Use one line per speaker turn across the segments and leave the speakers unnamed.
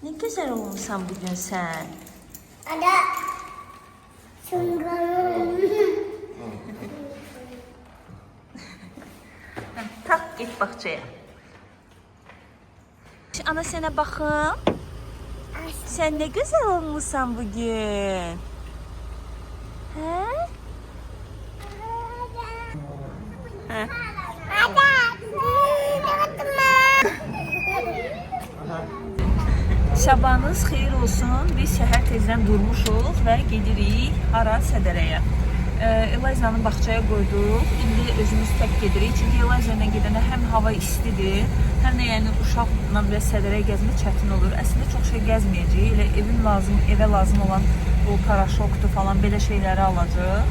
Ne güzel olmuşsan bugün sen.
Ada sungguh.
Tak git bahçeye. Ana sana bakın. Sen ne güzel olmuşsan bugün. He? He. Sabahınız xeyir olsun. Biz səhər tezdən durmuşuq və gedirik hara Sədərəyə. Elazığ'ın bağçaya qoyduq. İndi özümüz tək gedirik. Çünki Elazığ'la gedəndə həm hava istidir, həm də yəni uşaqla və Sədərəyə gəzmək çətin olur. Əslində çox şey gəzməyəcəyik. Elə evə lazım olan bu paraşokdur falan belə şeyləri alacağıq.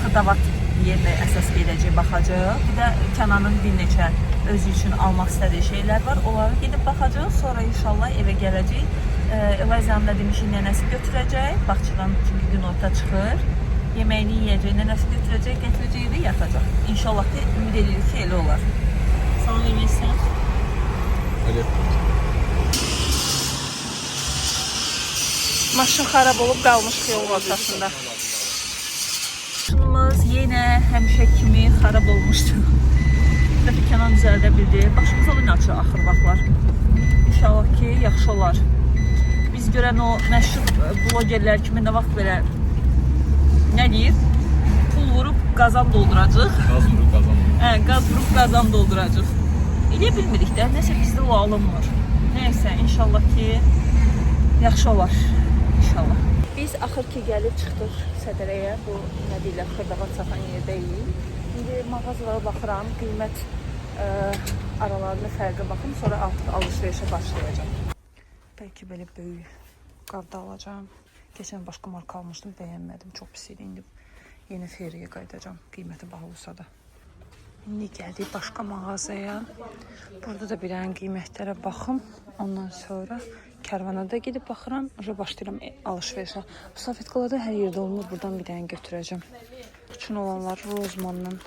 Xırdavat yerdə əsas gedəcək, baxacaq. Bir də Kənanın bir neçə özü üçün almaq istədiyi şeylər var. Onları gedib baxacaq. Sonra inşallah evə gələcək. Elazığ'ın da demişik nənəsi götürəcək. Bağçadan çünki gün orta çıxır. Yeməyini yiyəcək, nənəsi götürəcək, gətirəcək və yatacaq. İnşallah da ümid edirik ki, elə olar. Sana deməksən?
Öyle.
Maşın xarab olub qalmışıq yolun ortasında. Maşınımız yenə həmişə kimi xarab olmuşdu. Dəfə Kənan düzəldə bildi. Başımız oyun açır axır vaxtlar. İnşallah ki, yaxşı olar. Biz görən o məşhur blogerlər kimi nə vaxt belə nə deyir? Pul vurub qazan dolduracaq.
Gaz vurup kazandım.
Qaz vurub qazan dolduracaq. Elə bilmirik də, nəsə bizdə o alınmır. Nəysə, inşallah ki, yaxşı olar. İnşallah. Biz axır ki gəlib çıxdıq Sədərəyə. Bu nə deyirlər, xırdavat satan yerdəyik. İndi mağazalara baxıram, qiymət aralarında fərqə baxım, sonra artıq alışverişə başlayacağım. Bəlkə belə böyük qabda alacağım. Keçən başqa marka almışdım, bəyənmədim, çox pis idi. İndi yeni feriyə qayıdacağım, qiyməti baha olsa da. İndi gəldik başqa mağazaya. Burada da bir dənə qiymətlərə baxım. Ondan sonra kərvana da gedib baxıram. Başlayıram alışverişə. Bu salfetkalarda hər yerdə olmur. Buradan bir dənə götürəcəm. Üçün olanlar Rozmandan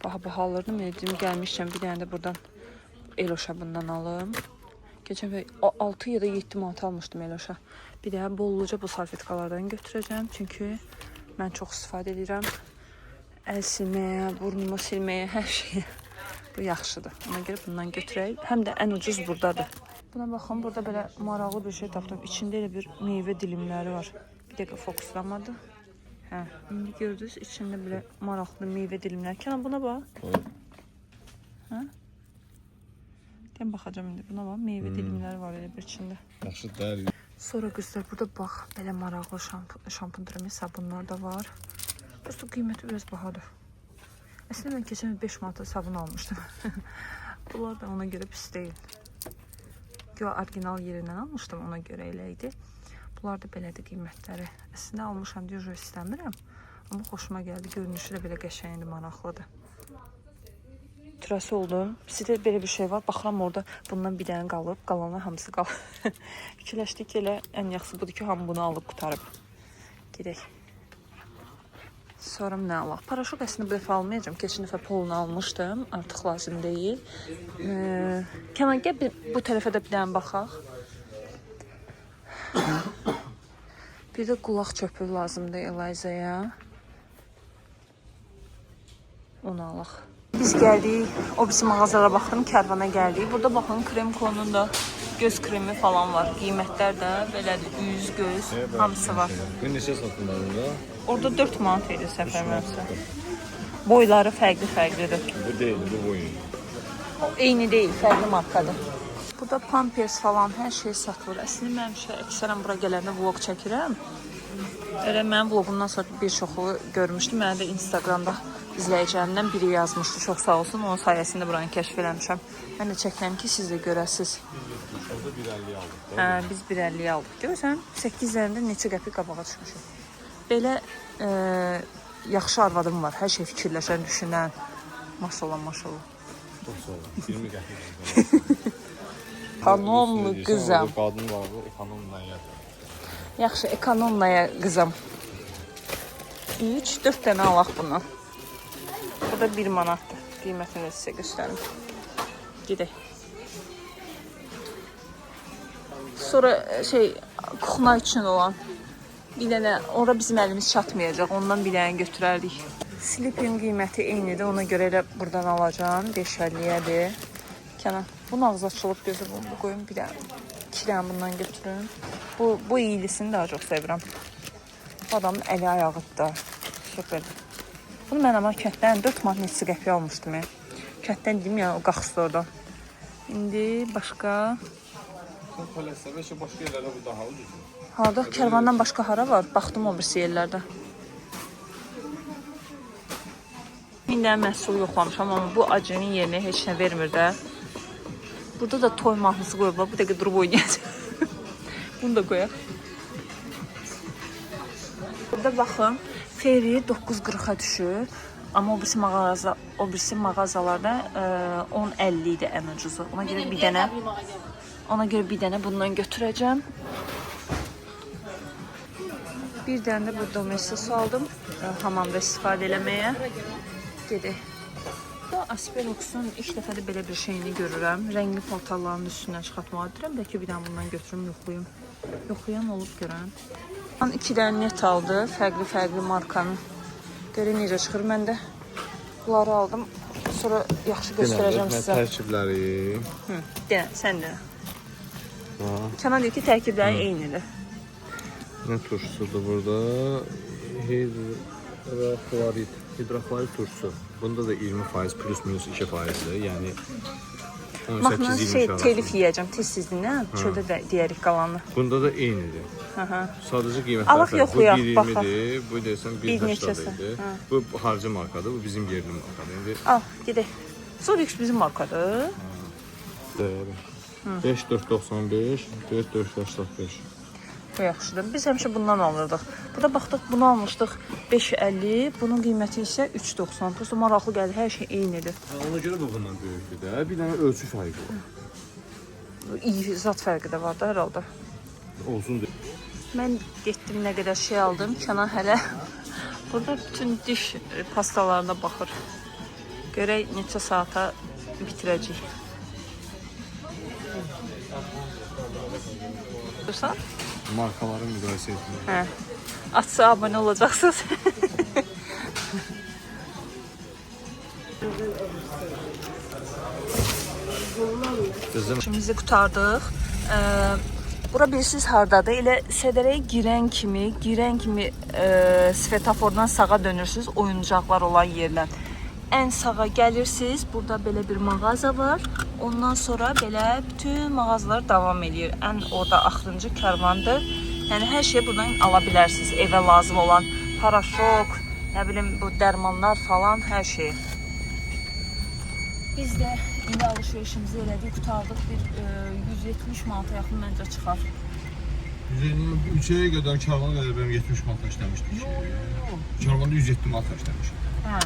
baha alırdım. Dedim gəlmişəm bir dənə də buradan Eloşa bundan alım. Geçen 6 ya da 7 manat almışdım Eloşa. Bir də bolluca bu salfetkalardan götürəcəm. Çünki mən çox istifadə edirəm. Əl silməyə, burnumu silməyə, hər şeyə. Bu yaxşıdır. Ona görə bundan götürək. Həm də ən ucuz buradadır. Buna baxın, burada belə maraqlı bir şey tapdım. İçində elə bir meyvə dilimləri var. Bir dəqiqə fokuslamadı. Hə, indi gördünüz, içində belə maraqlı meyvə dilimləri. Kənan buna bax. Hə? Deyəm, baxacağım indi. Buna bax, meyvə dilimləri var elə bir içində.
Yaxşı dəyər.
Sonra qızlar, burada bax, belə maraqlı şampun türəmi sabunlar da var. Prosto qiyməti biraz bahadır. Əslində mən keçən 5 manata sabun almışdım. Bunlar da ona görə pis deyil. Yo, orijinal yerindən almışdım, ona görə elə idi. Bunlar da belədir qiymətləri. Əslində almışam deyə istəmirəm. Amma xoşuma gəldi. Görünüşü də belə qəşəngdir, maraqlıdır. Türəsi oldum. Sizdə belə bir şey var. Baxıram orada bundan bir dənə qalıb. Qalanlar hamısı qalıb. Fikirləşdik ki, elə ən yaxşısı budur ki, hamı bunu alıb qutarıb. Gedək. Sonra nə alaq? Paraşok əslində bu dəfə almayacağım. Keçən dəfə polunu almışdım. Artıq lazım deyil. Kənan, gəl bu tərəfə də bir dənə baxaq. Bir də qulaq çöpü lazımdır Elazığ'a. Onu alaq. Biz gəldik. O bizim mağazalara baxdım. Kərvana gəldik. Burada baxın, Kremkonun da göz kremi falan var. Qiymətlər də belədir. Üz, göz, hamısı var.
Bu neçə satın orada?
Orada 4 manat idi səfər məmsə. Boyları fərqli-fərqlidir.
Bu deyil, bu boyun.
Eyni deyil, fərqli markadır. Burada Pampers falan hər şey satılır. Əslində mən əksərən bura gələndə vlog çəkirəm. Elə mənim vlogumdan sonra bir çoxu görmüşdüm. Mənə də Instagramda izləyicilərimdən biri yazmışdı. Çox sağ olsun. Onun sayəsində buranı kəşf eləmişəm. Mən də çəkirəm ki, siz də görəsiniz.
Orada 1.50 aldıq.
Hə, biz 1.50 aldıq. Görürsən, 8 üzərində neçə qəpik qabağa çıxmışıq. Belə yaxşı arvadım var. Hər şey fikirləşən, düşünən. Maşallah, maşallah.
Çox sağ olun. 20 qəpik.
Ekonomlu qızam.
Qadın var bu, ekonomla yadır.
Yaxşı, ekonomlaya qızam. 3-4 dənə alaq bundan. Bu da 1 manatdır. Qiymətini sizə göstərim. Gedək. Sonra kuxna üçün olan bir dənə, ora bizim əlimiz çatmayacaq, ondan bir dənə götürərdik. Slipin qiyməti eynidir, ona görə elə buradan alacağım, 5.50-yədir. Kənan, bunun ağzı açılıb gözü bunu qoyun, bir dənə 2 dənə bundan götürün. Bu iyilisini daha çox sevirəm. Bu adamın əli ayağıdır da, süper. Bunu mən amma kətdən 4 manat neçə qəpiyə almışdım. Kətdən dedim ya, o qaxısı oradan. İndi başqa...
Polyester işi başqa yerlərdə bu daha ucuzdur.
Harada? Kərvandan başqa hara var? Baxdım o birisi yerlərdə. İndi məhsul yoxlamışam, amma bu acının yerinə heç nə vermir də. Burada da toy mahnısı qoyublar, bu dəqiqə durub oynayacaq. Bunu da qoyaq. Burada baxın, Fairy 9.40-a düşür. Amma o birisi mağazalarda 10.50 idi ən ucuzu. Ona görə bir dənə bundan götürəcəm. Bir dənə də bu domestos aldım. Hamamda istifadə eləməyə. Gedək. Asperox'un ilk dəfə də belə bir şeyini görürəm. Rəngli paltarların üstündən çıxartmağa deyirəm. Bəlkə bir dənə bundan götürüm, yoxlayım. Yoxlayan olub görən. 2 dənə net aldı, fərqli markanın. Görək necə çıxır. Mən də bunları aldım. Sonra yaxşı göstərəcəm sizə.
Tərkibləri.
Denə, sən denə. Kənan deyir ki, tərkibləri eynidir.
Nə turşusudur burada? Hidroxlorid turşusu. Bunda da 20% plus minus 2%'dir. Yəni 18-20
telif yiyəcəm tez-tezliyə. Çöldə də deyərik qalanı.
Bunda da eynidir. Sadəcə qiymətləri
alaq yoxlayaq,
bu 1.20-dir, bu deyəsən 1.80-dir. Bu xarici markadır, bu bizim yerli markadır.
Al, gedək. Solix bizim markadır.
Deyəlim. 5.495, 4.485.
Bu yaxşıdır. Biz həmişə bundan alırdıq. Burada baxdıq, bunu almışdıq 5.50, bunun qiyməti isə 3.90. Prosto maraqlı gəlir, hər şey eynidir.
Ona görə bu bundan böyükdür də. Bir dənə ölçü fərqi var.
İyi zat fərqi də var da hər halda.
Olsun deyə.
Mən getdim, nə qədər şey aldım. Kənan hələ burada bütün diş pastalarına baxır. Görək neçə saata bitirəcək. Dursan?
Markaları müqayisə etmək.
Hə. Açsa abunə olacaqsınız. İşimizi qutardıq. Bura bilirsiniz hardadır? Elə Sədərəyə girən kimi svetofordan sağa dönürsünüz, oyuncaqlar olan yerdən. Ən sağa gəlirsiniz, burada belə bir mağaza var. Ondan sonra belə bütün mağazalar davam edir. Ən orada axırıncı karvandır. Yəni hər şeyi buradan ala bilərsiniz. Evə lazım olan paraşok, nə bilim bu dərmanlar falan, hər şey. Biz də indi alışverişimizi elədik, qutardıq. Bir 170 manata yaxın məncə çıxar.
3-yə qədər karvana qədər benim 70 manat işləmişdik. Karvanda 107 manat işləmişdik.
Hə.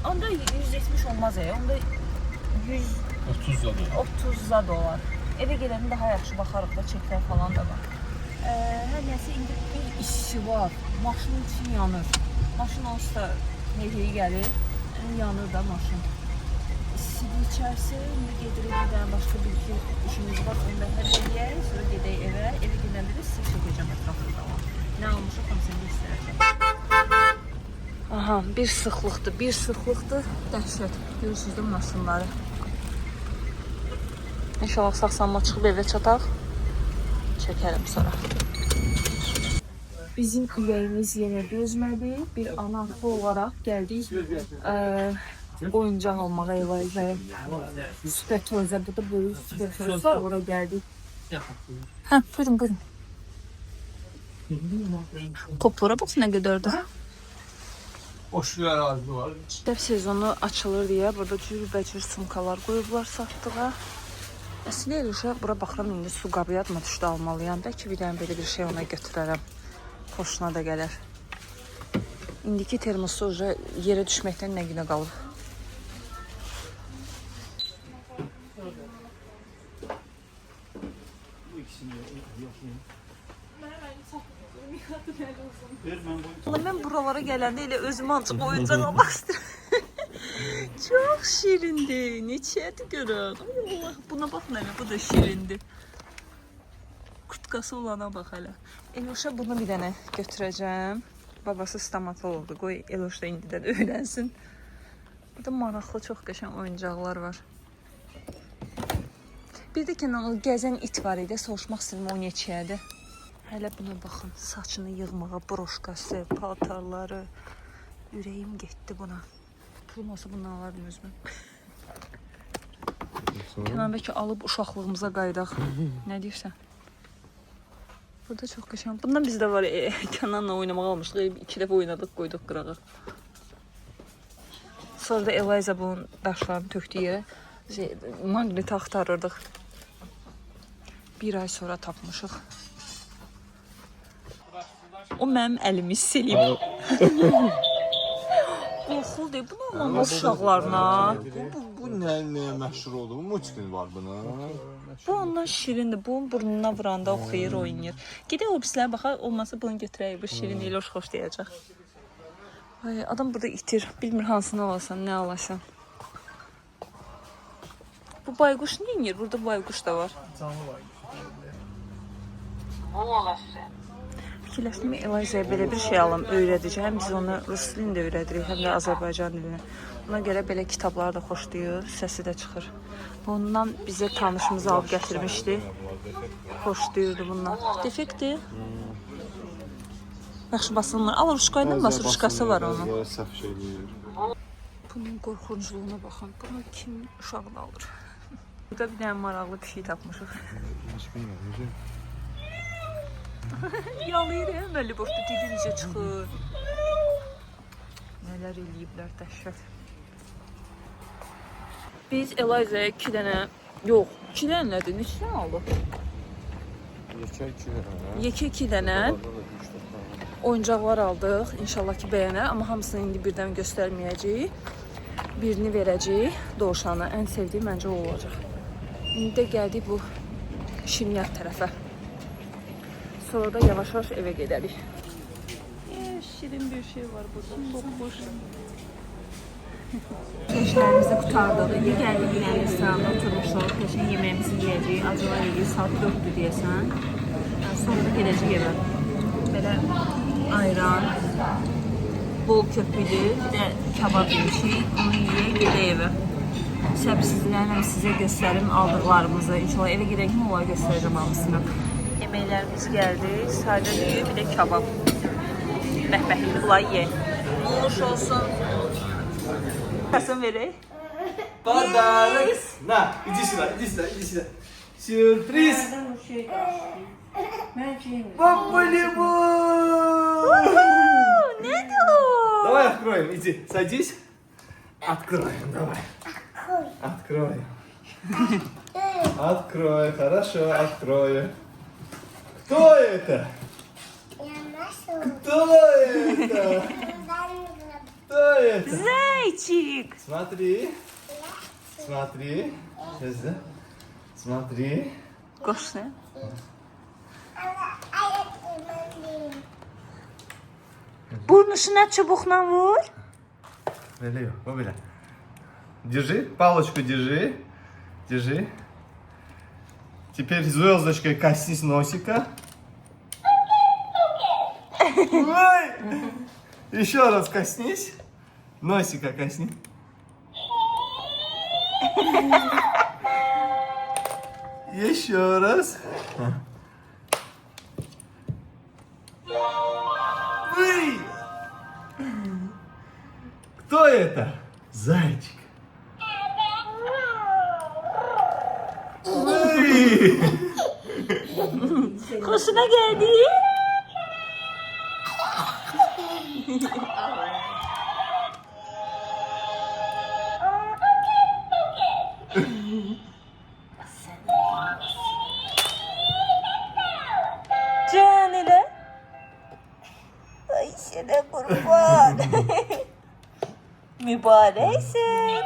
Onda 170 olmaz onda 130'a dolar. Eve gelenin daha yaxşı baxarıq da, çeklər falan da var. Hər nəsə indi bir işi var. Maşının içi yanır. Maşın olsa da heyhey gəlir, yanır da maşın. İstidi içərisi, indi gedirik bir dənə başqa bir işimiz var, onu da həll edəyək, sonra gedək evə. Evə gedəndə də sizi çəkəcəm ətrafında var. Nə olmuşsa hamısını göstərəcəm. Aha, bir sıxlıqdır, dəhşət. Görürsünüz də maşınları. İnşallah sağ-salamat çıxıb evə çataq. Çəkərəm sonra. Bizim ürəyimiz yenə dözmədi. Bir ana olaraq gəldik. Oyuncaq almağa evə. Süpertozə, burada böyük süpertoz var, oraya gəldik. Hə, buyurun. Toplara bax nə qədərdir.
Boşluqlar azı var.
Dəf sezonu açılır deyə burada cürbəcür sumkalar qoyublar satdığa. Əslində elə bura baxıram, indi su qabı yadıma düşdü almalıyam. Bəlkə bir dənə belə bir şey ona götürərəm. Xoşuna da gələr. İndiki termosu yerə düşməkdən nə günə qalıb. Mən buralara gələndə elə özümü açıb oyuncaq almaq istəyirəm. Çox şirindir. Neçədir görün. Allah, buna bax nənə, bu da şirindir. kurtkası olana bax hələ. Eloşa bunu bir dənə götürəcəm. Babası stomatologdur. Qoy Eloş da indidən öyrənsin. Burada maraqlı çox qəşəng oyuncaqlar var. Bir də Kenan o gəzən it var idi. Soruşmaq istəyirəm o neçəyədir. Hələ buna baxın. Saçını yığmağa, broşkası, paltarları. Ürəyim getdi buna. Pulum olsa bundan alardım özümə. Kenan bəlkə alıb uşaqlığımıza qaydaq. Nə deyirsən? Burada çox qəşəng. Bundan bizdə var. Kenanla oynamağa almışdıq. 2 dəfə oynadıq, qoyduq qırağa. Sonra da Eliza bunun daşlarını tökdü yerə. Magneti axtarırdıq. Bir ay sonra tapmışıq. O mənim əlimi hiss eləyib. Qorxul deyil. Bunu almaz uşaqlarına.
Bu nəyə məşhur oldu? Bu multikin var buna.
Bu ondan şirindir. Bunun burnuna vuranda oxuyur, oynayır. Gedək o birislərə baxaq, olmasa bunu götürək. Bu şirin Eloş xoşlayacaq. Ay, adam burada itir. Bilmir hansını alasan, nə alasan. Bu bayquş nə edir? Burada bayquş da var. Fikirləşdim, Eliza'ya belə bir şey alım, öyrədəcəm. Biz onu rus dilini də öyrədirik, həm də Azərbaycan dilini. Buna görə belə kitabları da xoşlayır, səsi də çıxır. Bundan bizə tanışımız alıb gətirmişdi. Xoşlayırdı bundan. Defekti. Yaxşı basılmır. Al ruşkayla basır, ruşkası var onun.
Səhv şey deyir.
Bunun qorxunculuğuna baxın. Bunu kim uşaqla alır? Burada bir dənə maraqlı bir şey tapmışıq. Yalayır əməli boşda dili necə çıxır. Nələr eləyiblər, dəhşət. Biz Eliza'ya 2 dənə, yox, 2 dənə nədir? Neçə dənə aldıq? Yekə 2 dənə oyuncaqlar aldıq. İnşallah ki bəyənər, amma hamısını indi birdən göstərməyəcəyik. Birini verəcəyik Dovşana. Ən sevdiyim məncə o olacaq. İndi də gəldik bu şirniyyat tərəfə. Sonra da yavaş-yavaş evə gedərik. Şirin bir şey var burada. Çok hoş. İşlərimizi qutardıq. İndi gəldik bir dənə restoranda oturmuşuq. Peşin yeməyimizi yiyəcəyik. Acılar yiyəcəyik. Saat 4-dür deyəsən. Sonra da gedəcəyik evə. Belə ayran, bol köpüklü, bir də kabab yemişik. Onu yiyək, gedək evə. Səbirsizliklə sizə göstərim aldıqlarımızı. İnşallah evə gedək mi onları göstərəcəm hamısını. Yeməklərimiz gəldi. Sadə düyü, bir də kabab. Bəhbəhli bunları yeyək. Nuş olsun. Kasım verək.
Подарок. На, иди сюда, иди сюда, иди сюда. Сюрприз. Бомболибу!
Nədir o?
Давай откроем, иди, садись. Откроем, давай. Откроем. Открой, хорошо, открою. Кто это? Кто это? Кто это?
Zeyçik.
Смотри. Смотри. Сейчас, да? Смотри.
Qoş nə? Burnuşuna çubuqla vur.
Налево, вот держи, палочку держи. Держи. Теперь звездочкой коснись носика. Ой! Еще раз коснись. Носика косни. Еще раз. Ой! Кто это? Зайчик. Ой!
Xoşuna gəldi? Can elə. Ay sənə qurban. Mübarəksən.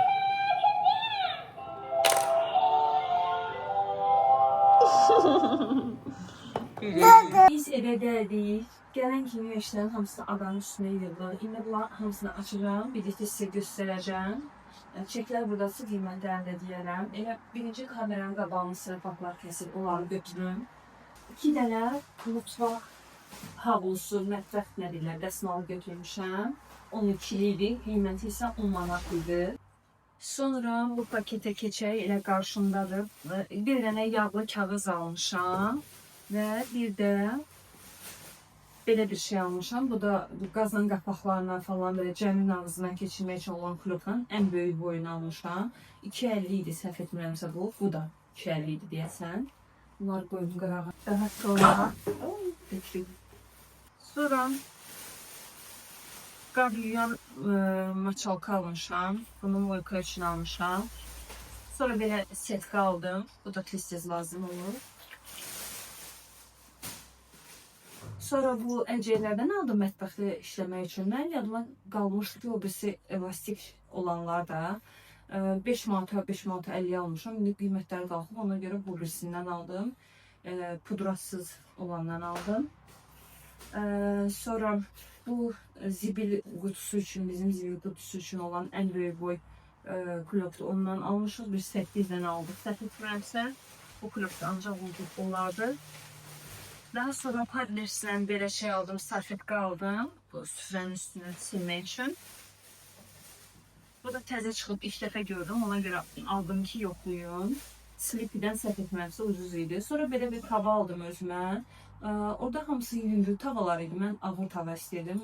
Biz evə gəldik. Gələn kimi eşlərin hamısını adanın üstünə yığdıq. İndi bunların hamısını açacağım. Birlikdə sizə göstərəcəm. Çeklər buradası qiymətlərini də deyərəm. Elə birinci kameranın qabağını sərfaqlar kəsib onları götürün. 2 dənə mutfaq havlusu, mətbəx nə deyirlər, dəsmalı götürmüşəm. 12 idi, qiyməti isə 10 manat idi. Sonra bu paketə keçək, elə qarşımdadır. Bir dənə yağlı kağız almışam və bir də belə bir şey almışam. Bu da qazan qapaqlarına falan belə cəmin ağzından keçirmək üçün olan klopdan ən böyük boyunu almışam. 2.50 idi, səhv etmirəmsə bu. Bu da 2.50 idi deyəsən. Bunlar qoyum qırağa. Daha sonra qar yuyan maçalka almışam. Bunu moyka üçün almışam. Sonra belə setka aldım. Bu da tez-tez lazım olur. Sonra bu əlcəklərdən aldım mətbəxdə işləmək üçün. Mən yadıma qalmışdı ki, o birisi elastik olanlar da 5 manata 50 almışam. İndi qiymətləri qalxıb, ona görə bu birisindən aldım. Pudrasız olandan aldım. Sonra bu zibil qutusu üçün, bizim zibil qutusu üçün olan ən böyük boy klopdu. Ondan almışız. Bir 8 dənə aldıq. Səhv etmirəmsə, bu klopda ancaq olardı. Daha sonra Padlers'den belə şey aldım, salfetka aldım. Bu süfrənin üstünü silmək üçün. Bu da təzə çıxıb ilk dəfə gördüm. Ona görə aldım ki, yoxlayım. Sleepy'dən səhv etmirəmsə ucuz idi. Sonra belə bir tava aldım özümə. Orada hamısı yüngül tavalar idi. Mən ağır tava istəyirdim.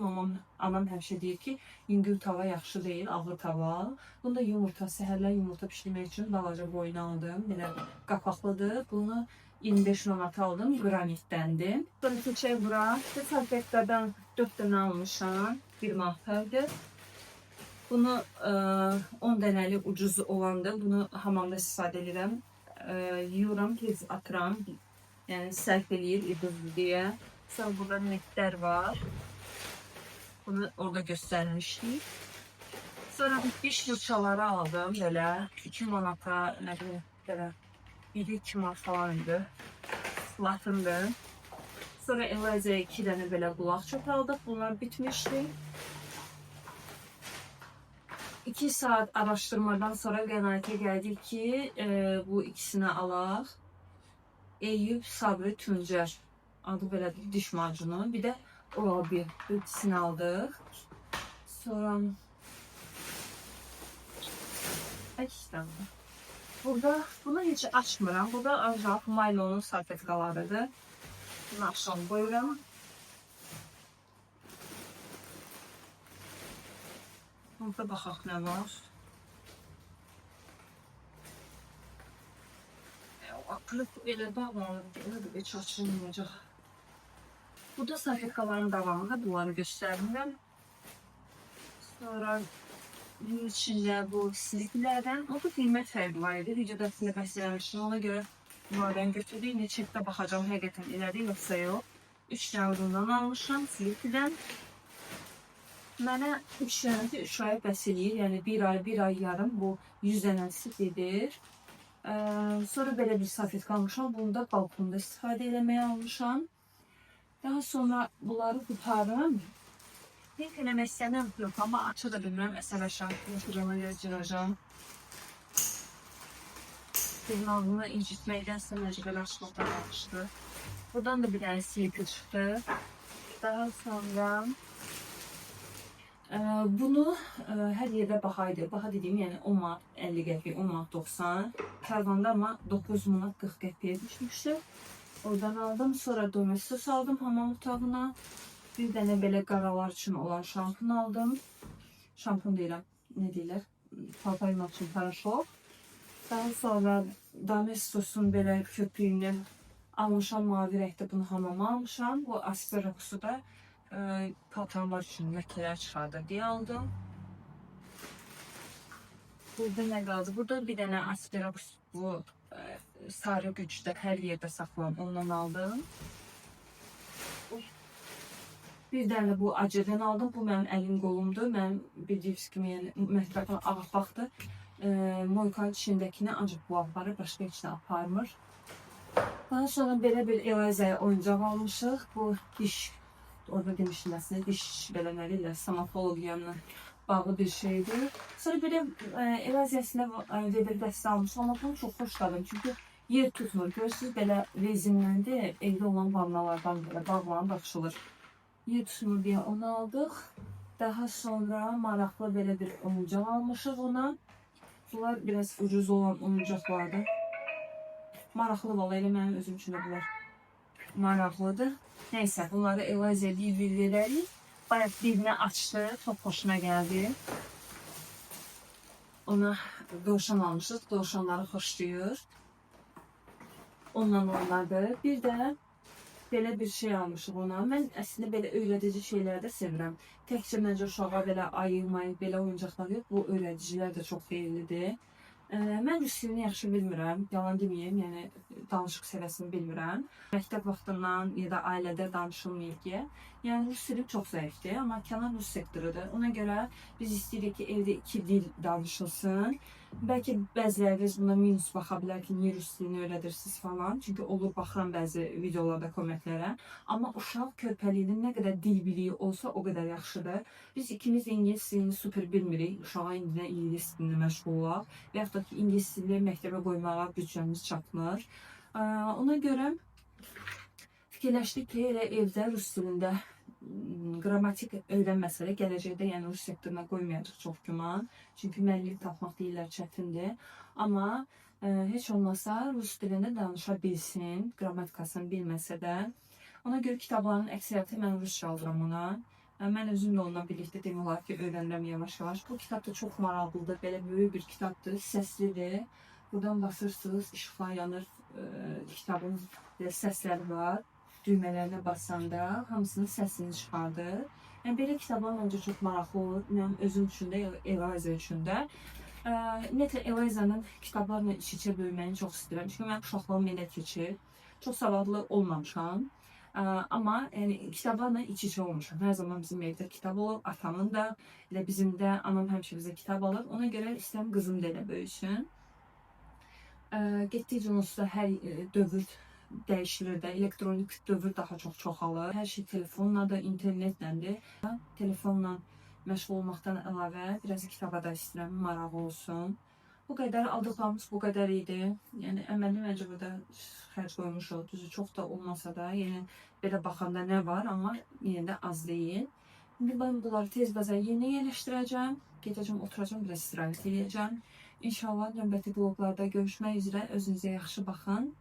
Anam həmişə deyir ki, yüngül tava yaxşı deyil, ağır tava. Bunda yumurta, səhərlər yumurta pişirmək üçün balaca boyunu aldım. Belə qapaqlıdır. Bunu 25 manata aldım, granitdəndir. Sonra keçək bura. Salfetkadan 4 dənə almışam, 1 manatdır. Bunu 10 dənəli ucuz olandır. Bunu hamamda istifadə edirəm. Yuyuram, tez atıram. Yəni sərf eləyir, iduzlu deyə. Sonra burada netlər var. Bunu orada göstərmişdik. Sonra diş fırçaları aldım belə. 2 manata, nə bileyim, belə. Biri 2 manat falan idi. Latındı. Sonra Elazığ'a 2 dənə belə qulaq çöp aldıq. Bunlar bitmişdi. 2 saat araştırmadan sonra qənaətə gəldik ki, bu ikisini alaq. Eyüp Sabri Tüncər adı belədir, diş macunu. Bir də Oral-B, bu ikisini aldıq. Sonra burada bunu heç açmıram. Burada ancaq maylonun salfetkalarıdır. Bunu aşağı qoyuram. Burada baxaq nə var. Akıllı elə bağlanıb, heç açılmayacaq. Burada salfetkaların davamında bunları göstərmirəm. Sonra bunun içində bu siliklərdən, o da qiymət fərqi var idi. Videoda sizinlə bəslənmişdim, ona görə bunlardan götürdük. Neçəkdə baxacağım, həqiqətən elədi, yoxsa yox. 3 dənə bundan almışam, silikdən. Mənə 3 dənəsi 3 ay bəs eləyir, yəni 1 ay yarım bu 100 dənəsi gedir. Sonra belə bir salfetka almışam, bunu da balkonda istifadə eləməyə almışam. Daha sonra bunları qutarım. Link eləmək istəyirəm, yox, amma aça da bilmirəm, əsəbəşəm, yoxurama gələcəm. Signalını incitməkdənsə məcbur açmaqdan almışdı. Buradan da bir dənə silipil çıxdı. Daha sonra bunu hər yerdə baxaydı. Baxa dediyim, yəni 10 manat 50 qəpik, 10 manat 90. Karvanda amma 9 manat 40 qəpiyə düşmüşdü. Oradan aldım. Sonra domestos aldım hamam otağına. Bir dənə belə qaralar üçün olan şampun aldım. Şampun deyirəm, nə deyirlər? Paltar yumaq üçün paraşok. Daha sonra domestosun belə köpüyünü almışam, mavi rəngdə bunu hamama almışam. Bu aspirakusu da paltarlar üçün ləkələr çıxardır deyə aldım. Burada nə qaldı? Burada bir dənə aspirakus, bu sarı gücdə hər yerdə saxlanan, ondan aldım. Bir dənə bu acıdan aldım. Bu mənim əlim qolumdur. Mənim bildiyiniz kimi, yəni mətbəxdən ağappaqdır. Moykanın içindəkini ancaq bu aparır, başqa heç nə aparmır. Daha sonra belə bir Elazığ'a oyuncaq almışıq. Bu diş, orada demişdim əslində, diş belə nə deyirlər, stomatologiyanla bağlı bir şeydir. Sonra belə Elazığ əslində vedir dəstə almışım, amma bunu çox xoşladım. Çünki yer tutmur. Görürsünüz belə rezinləndir. Evdə olan vannalardan belə bağlanıb açılır. Yer tutmur deyə onu aldıq. Daha sonra maraqlı belə bir oyuncaq almışıq ona. Bunlar biraz ucuz olan oyuncaqlardır. Maraqlı valla elə mənim özüm üçün də bunlar maraqlıdır. Neysə, bunları Eliza DVD-ləri bayaq birini açdı, çox xoşuna gəldi. Ona dovşan almışıq, dovşanları xoşlayır. Ondan onlardır. Bir də belə bir şey almışıq ona. Mən əslində belə öyrədici şeyləri də sevirəm. Təkcə məncə uşağa belə ayırmayıb, belə oyuncaqlar yox, bu öyrədicilər də çox xeyirlidir. Mən rus dilini yaxşı bilmirəm, yalan deməyim, yəni danışıq səviyyəsini bilmirəm. Məktəb vaxtından ya da ailədə danışılmayıb deyə. Yəni rus dili çox zəifdir, amma kənar rus sektorudur. Ona görə biz istəyirik ki, evdə 2 dil danışılsın. Bəlkə bəziləriniz buna minus baxa bilər ki, niyə rus dilini öyrədirsiniz falan. Çünki olur, baxıram bəzi videolarda, kommentlərə. Amma uşaq körpəliyinin nə qədər dil biliyi olsa o qədər yaxşıdır. Biz ikimiz ingilis dilini super bilmirik. Uşağa indidən ingilis dilini məşğul olaq. Və yaxud da ki, ingilis dilini məktəbə qoymağa büdcəmiz çatmır. Ona görə fikirləşdik ki, elə evdə rus dilində qrammatik öyrənməsələ gələcəkdə yəni rus sektoruna qoymayacaq çox güman. Çünki müəllim tapmaq deyirlər çətindir. Amma heç olmasa rus dilində danışa bilsin, qrammatikasını bilməsə də. Ona görə kitabların əksəriyyəti mən rusca alıram ona. Mən özüm də onunla birlikdə demək olar ki, öyrənirəm yavaş-yavaş. Bu kitab da çox maraqlıdır, belə böyük bir kitabdır, səslidir. Buradan basırsınız, işıqlar yanır, kitabın səsləri var. Düymələrinə basanda hamısının səsini çıxardır. Yəni belə kitablar məncə çox maraqlı olur. Mənim özüm üçün də, Eliza üçün də. Ümumiyyətlə Eliza'nın kitablarla iç-içə böyüməyini çox istəyirəm. Çünki mən uşaqlığım elə keçir. Çox savadlı olmamışam. Amma yəni kitablarla iç-içə olmuşam. Hər zaman bizim evdə kitab olur. Atamın da, elə bizim də, anam həmişə bizə kitab alır. Ona görə istəyirəm qızım da elə böyüsün. Getdikcə onsuz da hər dövr dəyişilir də, elektronik dövr daha çox çoxalır. Hər şey telefonla da, internetlədir. Telefonla məşğul olmaqdan əlavə biraz kitaba da istəyirəm, marağı olsun. Bu qədər, aldıqlarımız bu qədər idi. Yəni əməlli məncə burada xərc qoymuşuq. Düzü çox da olmasa da, yəni belə baxanda nə var, amma yenə də az deyil. İndi mən bunları tez bazara yeni yerləşdirəcəm. Gedəcəm, oturacam, biraz istirahət edəcəm. İnşallah növbəti vloglarda görüşmək üzrə. Özünüzə yaxşı baxın.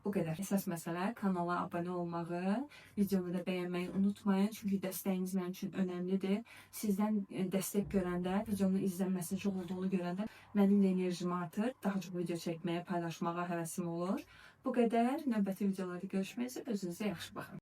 Bu qədər. Əsas məsələ kanala abunə olmağı, videomu da bəyənməyi unutmayın. Çünki dəstəyiniz mənim üçün önəmlidir. Sizdən dəstək görəndə, videomun izlənməsi çox olduğunu görəndə mənim də enerjim artır. Daha çox video çəkməyə, paylaşmağa həvəsim olur. Bu qədər. Növbəti videolarda görüşmək üzrə. Özünüzə yaxşı baxın.